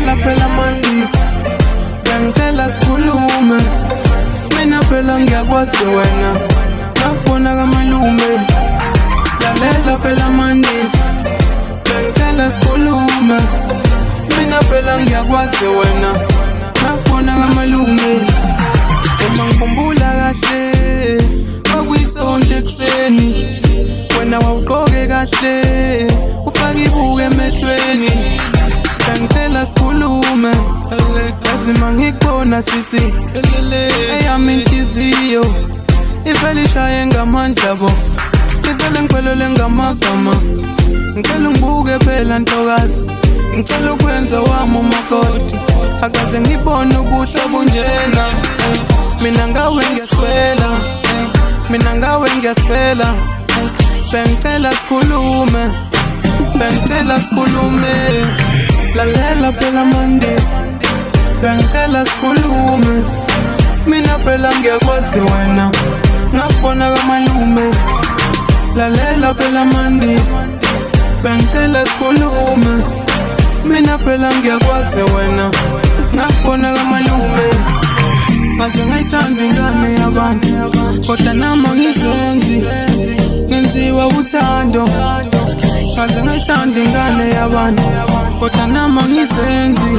lalela phela mandisi bengicela sikhulume mina phela ngiyakwazi wena ngakubona kamalume lalela phela mandisi bengicela sikhulume mina phela ngiyakwazi wena ngakubona kamalume uma ngikhumbula kahle kwakuyisonto ekuseni wena wawugqoke kahle ufake ibuke emehlweni bengicela sikhulume lazima ngikubona sisi eyami inhliziyo ivele ishaye ngamandla bo ivele ngiphelele ngamagama ngicela ngibuke phela ntokazi ngicela ukwenza wami umakoti akaze ngibone ubuhle bunjena mina ngawe ngiyaswela mina ngawe ngiyaswela bengicela sikhulume bengicela sikhulume lalela phela mandisi bengicela sikhulume mina phela ngiyakwazi wena ngakubona kamalume lalela phela mandisi bengicela sikhulume mina phela ngiyakwazi wena ngakubona kamalume ngaze ngayithanda ingane yabantu kodwa nami ngizenzi ngenziwa uthando ngaze ngayithanda ingane yabantu kodwa nami ngizenzi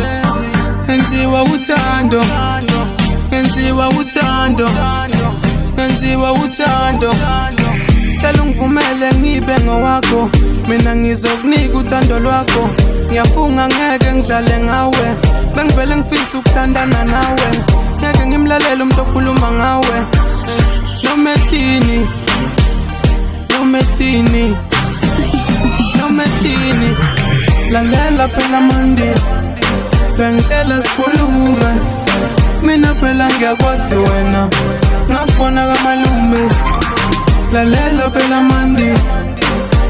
ngenziwa uthando ngenziwa uthando ngenziwa uthando cela ungivumele ngibe ngowakho mina ngizokunika uthando lwakho ngiyafunga ngeke ngidlale ngawe bengivele ngifisa ukuthandana nawe ngeke ngimlalela umuntu okhuluma ngawe nomethini nomethini nomethini lalela phela mandisi bengicela sikhulume mina phela ngiyakwazi wena ngakubona kamalume lalela phela mandisi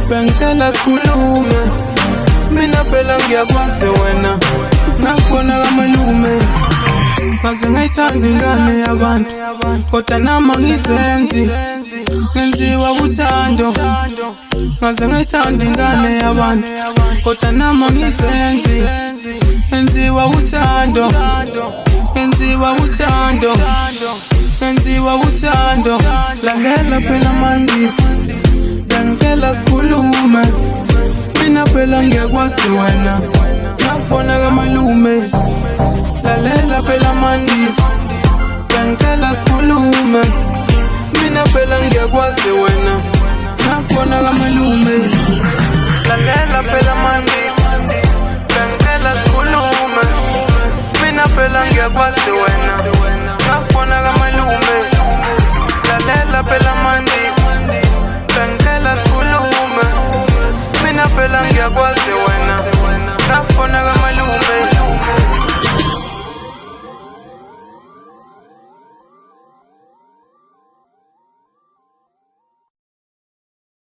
bengicela sikhulume mina phela ngiyakwazi wena ngakubona kamalume ngaze ngayithanda ingane yabantu kodwa nami ngizenzi ngenziwa uthando ngaze ngayithanda ingane yabantu kodwa nami ngizenzi ngenziwa uthando ngenziwa uthando ngenziwa uthando lalela phela mandisi bengicela sikhulume mina phela ngiyakwazi wena ngakubona kamalume lalela phela mandisi bengicela sikhulume mina phela ngiyakwazi wena ngakubona kamalume lalela phela mandisi bengicela sikhulume mina phela ngiyakwazi wena